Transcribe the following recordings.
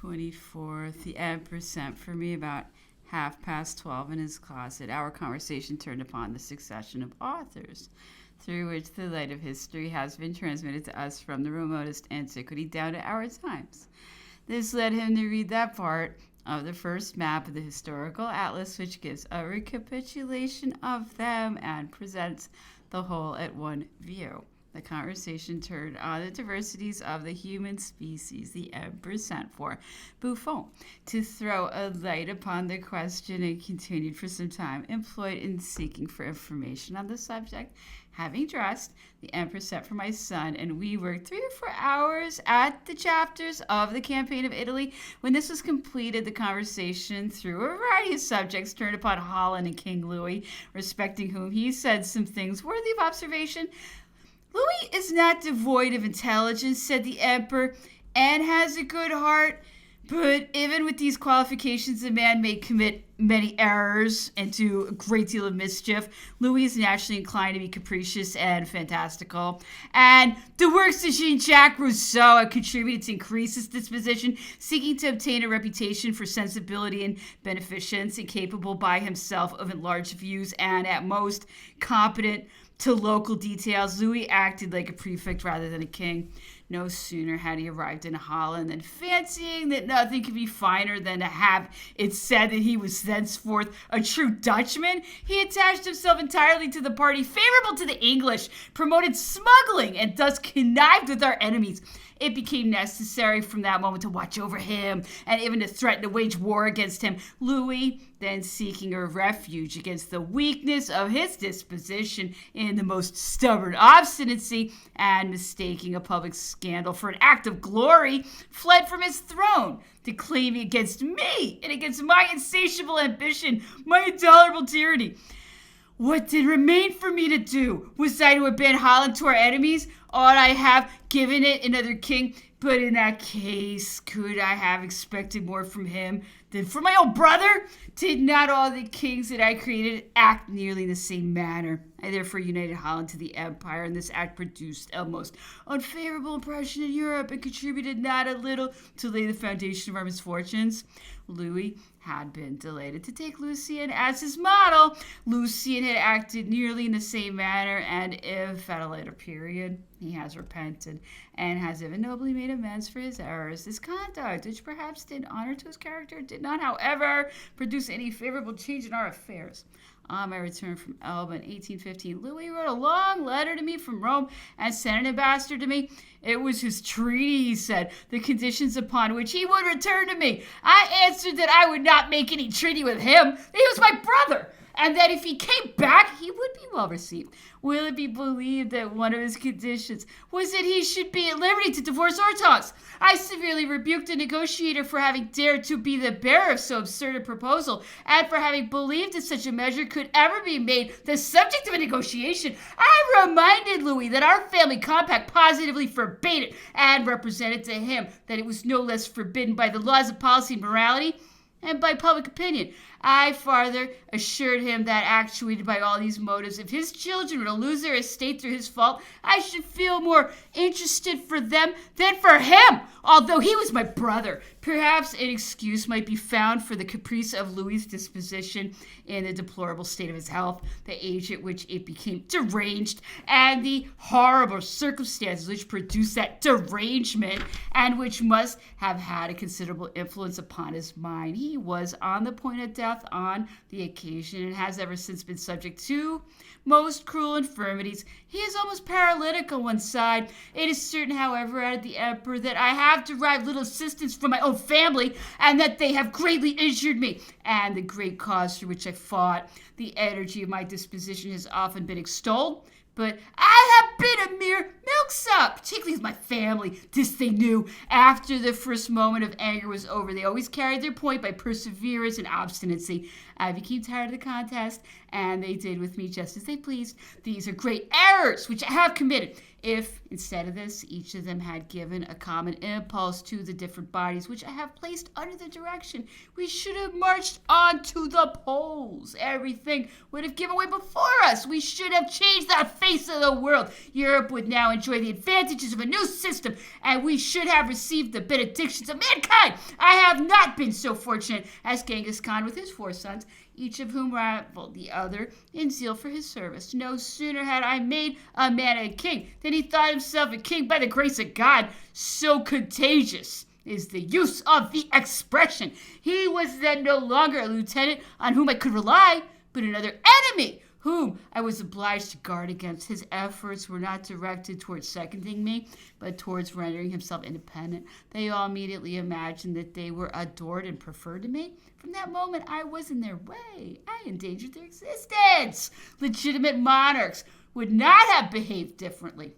24th, the Emperor sent for me about 12:30 in his closet. Our conversation turned upon the succession of authors, through which the light of history has been transmitted to us from the remotest antiquity down to our times. This led him to read that part of the first map of the historical atlas, which gives a recapitulation of them and presents the whole at one view. The conversation turned on the diversities of the human species. The Emperor sent for Buffon to throw a light upon the question and continued for some time, employed in seeking for information on the subject. Having dressed, the Emperor sent for my son, and we worked 3 or 4 hours at the chapters of the campaign of Italy. When this was completed, the conversation, through a variety of subjects, turned upon Holland and King Louis, respecting whom he said some things worthy of observation. Louis is not devoid of intelligence, said the Emperor, and has a good heart. But even with these qualifications, a man may commit many errors and do a great deal of mischief. Louis is naturally inclined to be capricious and fantastical. And the works of Jean-Jacques Rousseau have contributed to increase his disposition, seeking to obtain a reputation for sensibility and beneficence, incapable by himself of enlarged views and, at most, competent to local details. Louis acted like a prefect rather than a king. No sooner had he arrived in Holland than, fancying that nothing could be finer than to have it said that he was thenceforth a true Dutchman, he attached himself entirely to the party favorable to the English, promoted smuggling, and thus connived with our enemies. It became necessary from that moment to watch over him and even to threaten to wage war against him. Louis, then seeking a refuge against the weakness of his disposition in the most stubborn obstinacy and mistaking a public scandal for an act of glory, fled from his throne, declaiming against me and against my insatiable ambition, my intolerable tyranny. What did remain for me to do? Was I to abandon Holland to our enemies? Ought I have given it another king? But in that case, could I have expected more from him than from my own brother? Did not all the kings that I created act nearly in the same manner? I therefore united Holland to the empire, and this act produced a most unfavorable impression in Europe and contributed not a little to lay the foundation of our misfortunes. Louis had been delighted to take Lucien as his model. Lucien had acted nearly in the same manner, and if at a later period he has repented and has even nobly made amends for his errors, this conduct, which perhaps did honor to his character, did not, however, produce any favorable change in our affairs. On my return from Elba in 1815, Louis wrote a long letter to me from Rome and sent an ambassador to me. It was his treaty, he said, the conditions upon which he would return to me. I answered that I would not make any treaty with him, that he was my brother, and that if he came back, he would be well received. Will it be believed that one of his conditions was that he should be at liberty to divorce Hortense? I severely rebuked the negotiator for having dared to be the bearer of so absurd a proposal, and for having believed that such a measure could ever be made the subject of a negotiation. I reminded Louis that our family compact positively forbade it, and represented to him that it was no less forbidden by the laws of policy and morality and by public opinion. I farther assured him that, actuated by all these motives, if his children were to lose their estate through his fault, I should feel more interested for them than for him, although he was my brother. Perhaps an excuse might be found for the caprice of Louis's disposition in the deplorable state of his health, the age at which it became deranged, and the horrible circumstances which produced that derangement, and which must have had a considerable influence upon his mind. He was on the point of death on the occasion, and has ever since been subject to most cruel infirmities. He is almost paralytic on one side. It is certain, however, added the Emperor, that I have derived little assistance from my own family, and that they have greatly injured me, and the great cause for which I fought. The energy of my disposition has often been extolled, but I have been a mere milksop, particularly with my family. This they knew. After the first moment of anger was over, they always carried their point by perseverance and obstinacy. I became tired of the contest, and they did with me just as they pleased. These are great errors which I have committed. If, instead of this, each of them had given a common impulse to the different bodies which I have placed under the direction, we should have marched on to the poles. Everything would have given way before us. We should have changed the face of the world. Europe would now enjoy the advantages of a new system, and we should have received the benedictions of mankind. I have not been so fortunate as Genghis Khan with his 4 sons, each of whom rivaled the other in zeal for his service. No sooner had I made a man a king than he thought himself a king by the grace of God. So contagious is the use of the expression. He was then no longer a lieutenant on whom I could rely, but another enemy whom I was obliged to guard against. His efforts were not directed towards seconding me, but towards rendering himself independent. They all immediately imagined that they were adored and preferred to me. From that moment, I was in their way. I endangered their existence. Legitimate monarchs would not have behaved differently,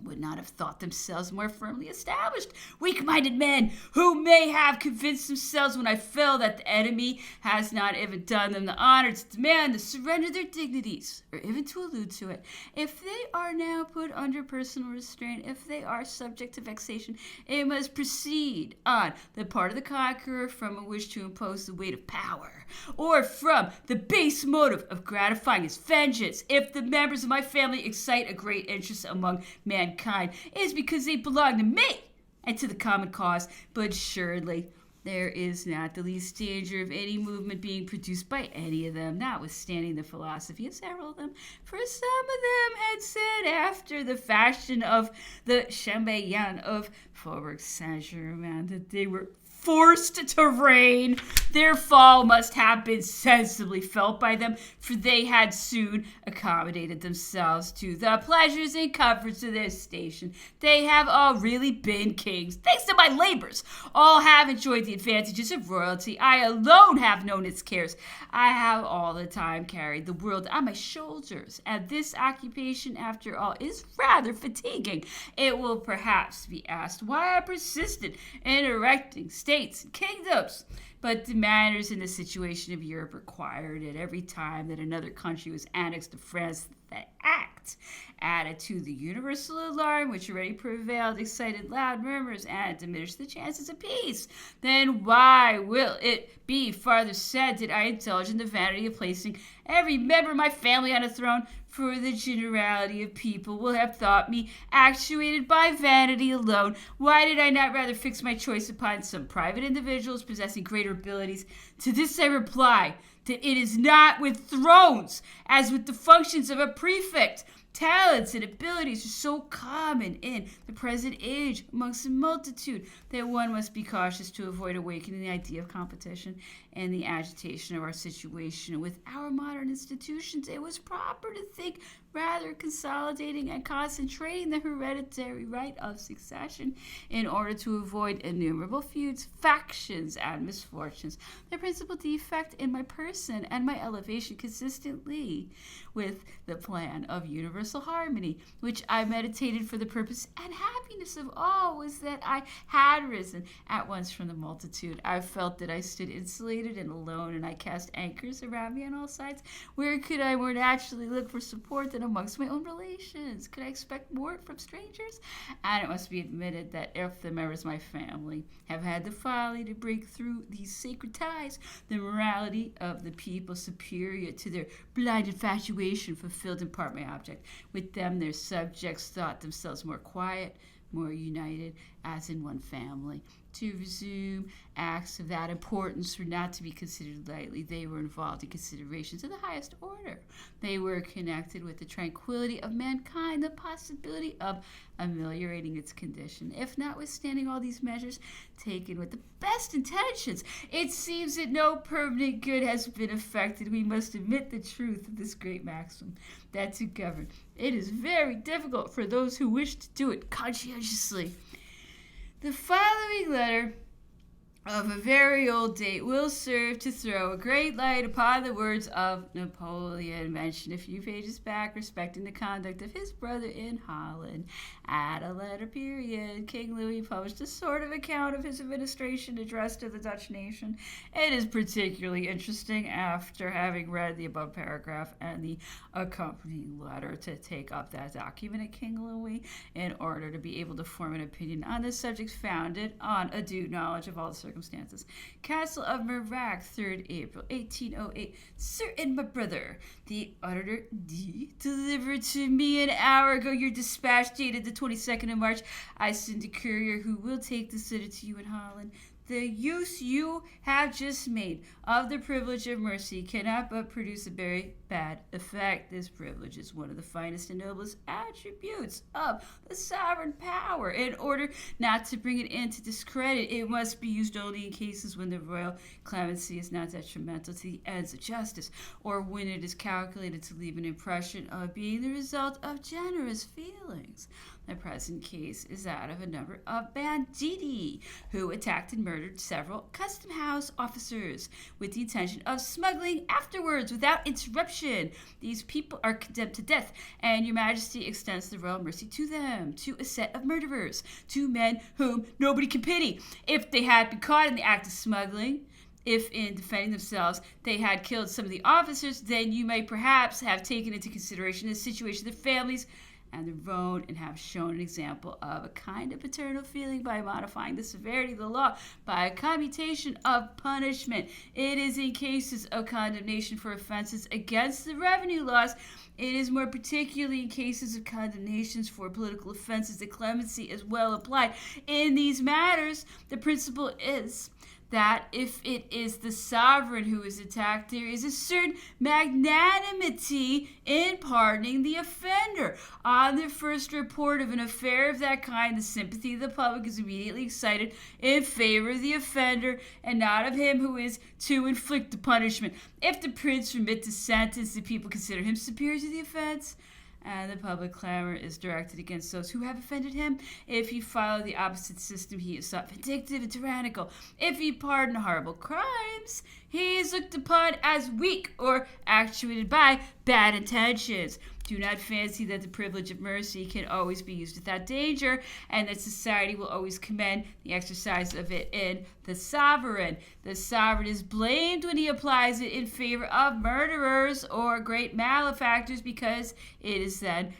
would not have thought themselves more firmly established. Weak-minded men who may have convinced themselves when I fell that the enemy has not even done them the honor to demand to surrender their dignities, or even to allude to it. If they are now put under personal restraint, if they are subject to vexation, it must proceed on the part of the conqueror from a wish to impose the weight of power, or from the base motive of gratifying his vengeance. If the members of my family excite a great interest among mankind, it is because they belong to me and to the common cause. But surely there is not the least danger of any movement being produced by any of them, notwithstanding the philosophy of several of them. For some of them had said, after the fashion of the Chambellan of Faubourg Saint-Germain, that they were forced to reign. Their fall must have been sensibly felt by them, for they had soon accommodated themselves to the pleasures and comforts of their station. They have all really been kings, thanks to my labors. All have enjoyed the advantages of royalty. I alone have known its cares. I have all the time carried the world on my shoulders, and this occupation, after all, is rather fatiguing. It will perhaps be asked why I persisted in erecting states and kingdoms, but the manners in the situation of Europe required it. Every time that another country was annexed to France, that act, added to the universal alarm which already prevailed, excited loud murmurs, and diminished the chances of peace. Then why will it be farther said did I indulge in the vanity of placing every member of my family on a throne? For the generality of people will have thought me actuated by vanity alone. Why did I not rather fix my choice upon some private individuals possessing greater abilities? To this I reply that it is not with thrones as with the functions of a prefect. Talents and abilities are so common in the present age amongst the multitude that one must be cautious to avoid awakening the idea of competition and the agitation of our situation. With our modern institutions, it was proper to think rather consolidating and concentrating the hereditary right of succession in order to avoid innumerable feuds, factions, and misfortunes. The principal defect in my person and my elevation consistently with the plan of universal harmony, which I meditated for the purpose and happiness of all, was that I had risen at once from the multitude. I felt that I stood insulated and alone, and I cast anchors around me on all sides. Where could I more naturally look for support than amongst my own relations? Could I expect more from strangers? And it must be admitted that if the members of my family have had the folly to break through these sacred ties, the morality of the people, superior to their blind infatuation, fulfilled in part my object. With them, their subjects thought themselves more quiet, more united, as in one family. To resume acts of that importance were not to be considered lightly. They were involved in considerations of the highest order. They were connected with the tranquility of mankind, the possibility of ameliorating its condition. If, notwithstanding all these measures taken with the best intentions, it seems that no permanent good has been effected, we must admit the truth of this great maxim, that to govern it is very difficult for those who wish to do it conscientiously. The following letter of a very old date will serve to throw a great light upon the words of Napoleon, mentioned a few pages back, respecting the conduct of his brother in Holland. At a later period, King Louis published a sort of account of his administration addressed to the Dutch nation. It is particularly interesting, after having read the above paragraph and the accompanying letter, to take up that document of King Louis in order to be able to form an opinion on this subject founded on a due knowledge of all the circumstances. Castle of Memoirs, 3rd April 1808. Sir and my brother, the auditor D delivered to me an hour ago your dispatch dated the 22nd of March. I send a courier who will take this letter to you in Holland. The use you have just made of the privilege of mercy cannot but produce a very bad effect. This privilege is one of the finest and noblest attributes of the sovereign power. In order not to bring it into discredit, it must be used only in cases when the royal clemency is not detrimental to the ends of justice, or when it is calculated to leave an impression of being the result of generous feelings. The present case is that of a number of banditti who attacked and murdered several custom house officers with the intention of smuggling afterwards without interruption. These people are condemned to death, and your majesty extends the royal mercy to them, to a set of murderers, to men whom nobody can pity. If they had been caught in the act of smuggling, if in defending themselves they had killed some of the officers, then you might perhaps have taken into consideration the situation of their families and their own, and have shown an example of a kind of paternal feeling by modifying the severity of the law by a commutation of punishment. It is in cases of condemnation for offenses against the revenue laws. It is more particularly in cases of condemnations for political offenses that clemency is well applied. In these matters, the principle is that if it is the sovereign who is attacked, there is a certain magnanimity in pardoning the offender. On the first report of an affair of that kind, the sympathy of the public is immediately excited in favor of the offender and not of him who is to inflict the punishment. If the prince remit the sentence, the people consider him superior to the offense, and the public clamor is directed against those who have offended him. If he follow the opposite system, he is sought vindictive and tyrannical. If he pardon horrible crimes, he is looked upon as weak or actuated by bad intentions. Do not fancy that the privilege of mercy can always be used without danger, and that society will always commend the exercise of it in the sovereign. The sovereign is blamed when he applies it in favor of murderers or great malefactors, because it is then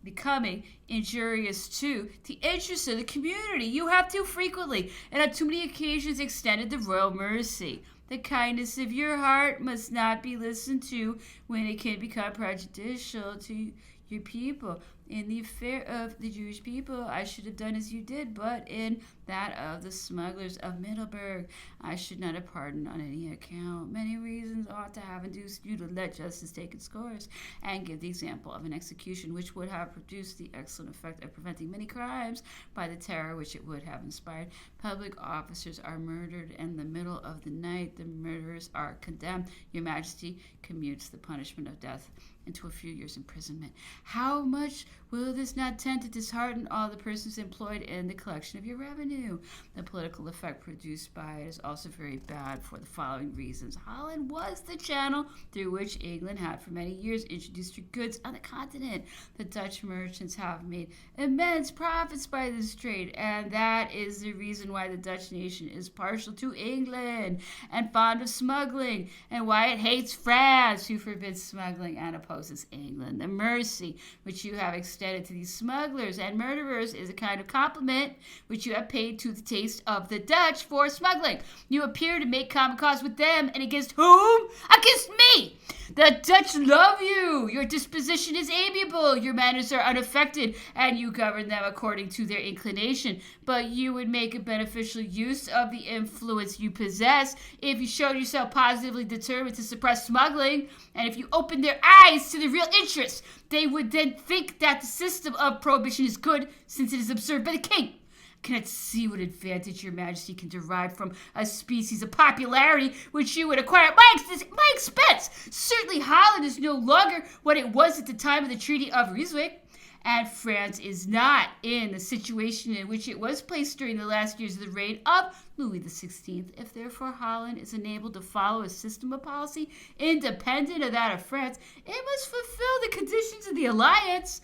becoming injurious to the interests of the community. You have too frequently and on too many occasions extended the royal mercy. The kindness of your heart must not be listened to when it can become prejudicial to your people. In the affair of the Jewish people, I should have done as you did, but in that of the smugglers of Middelburg, I should not have pardoned on any account. Many reasons ought to have induced you to let justice take its course, and give the example of an execution which would have produced the excellent effect of preventing many crimes by the terror which it would have inspired. Public officers are murdered in the middle of the night. The murderers are condemned. Your Majesty commutes the punishment of death into a few years' imprisonment. How much will this not tend to dishearten all the persons employed in the collection of your revenue? The political effect produced by it is also very bad for the following reasons. Holland was the channel through which England had for many years introduced her goods on the continent. The Dutch merchants have made immense profits by this trade, and that is the reason why the Dutch nation is partial to England and fond of smuggling, and why it hates France, who forbids smuggling and opposes England. The mercy which you have extended to these smugglers and murderers is a kind of compliment which you have paid to the taste of the Dutch for smuggling. You appear to make common cause with them, and against whom? Against me! The Dutch love you. Your disposition is amiable. Your manners are unaffected, and you govern them according to their inclination. But you would make a beneficial use of the influence you possess if you showed yourself positively determined to suppress smuggling, and if you opened their eyes to the real interest. They would then think that the system of prohibition is good, since it is observed by the king. Cannot see what advantage your Majesty can derive from a species of popularity which you would acquire at my expense. Certainly Holland is no longer what it was at the time of the Treaty of Ryswick, and France is not in the situation in which it was placed during the last years of the reign of Louis XVI. If therefore Holland is enabled to follow a system of policy independent of that of France, it must fulfill the conditions of the alliance.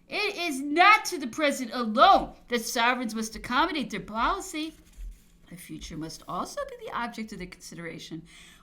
It is not to the present alone that sovereigns must accommodate their policy. The future must also be the object of their consideration.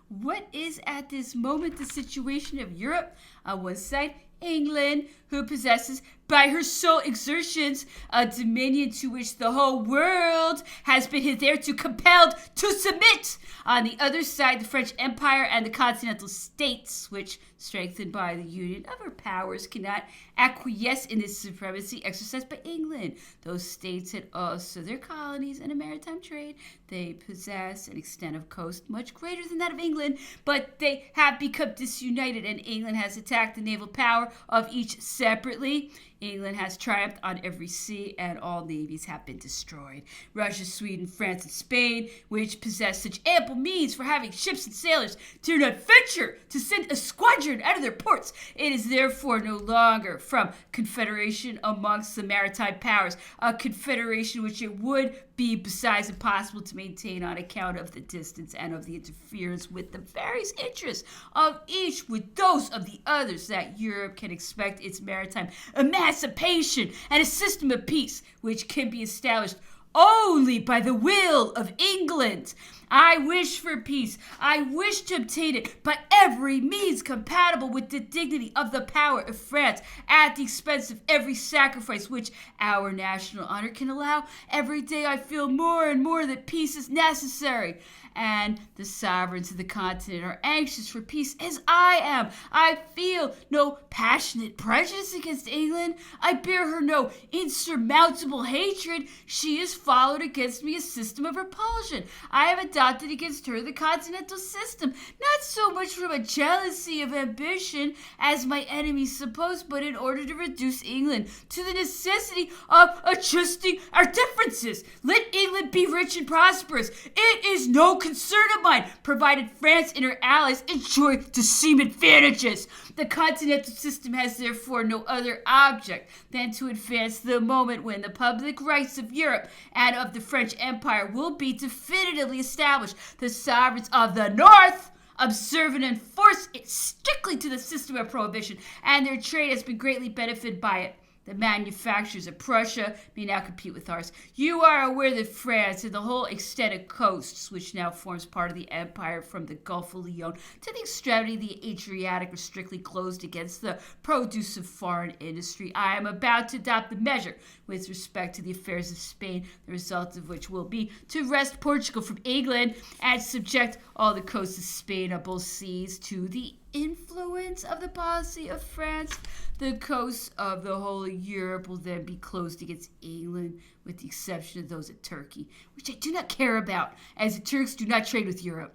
What is at this moment the situation of Europe? On one side, England, who possesses by her sole exertions a dominion to which the whole world has been hitherto compelled to submit. On the other side, the French Empire and the continental states, which, strengthened by the union of her powers, cannot acquiesce in this supremacy exercised by England. Those states had also their colonies and a maritime trade. They possess an extent of coast much greater than that of England, but they have become disunited, and England has attacked the naval power of each separately. England has triumphed on every sea, and all navies have been destroyed. Russia, Sweden, France, and Spain, which possess such ample means for having ships and sailors, do not venture to send a squadron out of their ports. It is therefore no longer from confederation amongst the maritime powers, a confederation which it would be besides impossible to maintain on account of the distance and of the interference with the various interests of each with those of the others, that Europe can expect its maritime emancipation and a system of peace which can be established only by the will of England. I wish for peace. I wish to obtain it by every means compatible with the dignity of the power of France, at the expense of every sacrifice which our national honor can allow. Every day I feel more and more that peace is necessary, and the sovereigns of the continent are anxious for peace as I am. I feel no passionate prejudice against England. I bear her no insurmountable hatred. She has followed against me a system of repulsion. I have adopted against her the continental system, not so much from a jealousy of ambition, as my enemies suppose, but in order to reduce England to the necessity of adjusting our differences. Let England be rich and prosperous. It is no concern of mine, provided France and her allies enjoy the same advantages. The continental system has therefore no other object than to advance the moment when the public rights of Europe and of the French Empire will be definitively established. The sovereigns of the North observe and enforce it strictly to the system of prohibition, and their trade has been greatly benefited by it. The manufacturers of Prussia may now compete with ours. You are aware that France and the whole extent of coasts, which now forms part of the empire from the Gulf of Lyons to the extremity of the Adriatic, are strictly closed against the produce of foreign industry. I am about to adopt the measure with respect to the affairs of Spain, the result of which will be to wrest Portugal from England and subject all the coasts of Spain on both seas to the influence of the policy of France. The coasts of the whole of Europe will then be closed against England, with the exception of those of Turkey, which I do not care about, as the Turks do not trade with Europe.